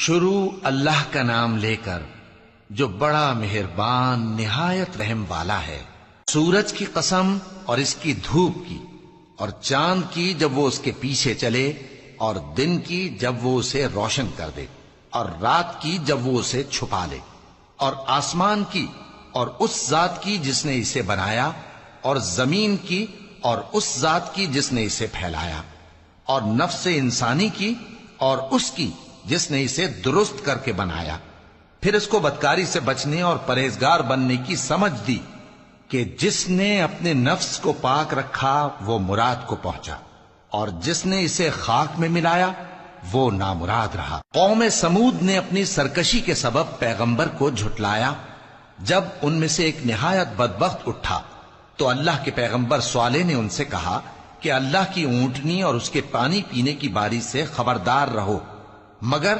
شروع اللہ کا نام لے کر جو بڑا مہربان نہایت رحم والا ہے۔ سورج کی قسم اور اس کی دھوپ کی، اور چاند کی جب وہ اس کے پیچھے چلے، اور دن کی جب وہ اسے روشن کر دے، اور رات کی جب وہ اسے چھپا لے، اور آسمان کی اور اس ذات کی جس نے اسے بنایا، اور زمین کی اور اس ذات کی جس نے اسے پھیلایا، اور نفس انسانی کی اور اس کی جس نے اسے درست کر کے بنایا، پھر اس کو بدکاری سے بچنے اور پرہیزگار بننے کی سمجھ دی کہ جس نے اپنے نفس کو پاک رکھا وہ مراد کو پہنچا، اور جس نے اسے خاک میں ملایا وہ نامراد رہا۔ قوم سمود نے اپنی سرکشی کے سبب پیغمبر کو جھٹلایا۔ جب ان میں سے ایک نہایت بدبخت اٹھا تو اللہ کے پیغمبر صالح نے ان سے کہا کہ اللہ کی اونٹنی اور اس کے پانی پینے کی باری سے خبردار رہو، مگر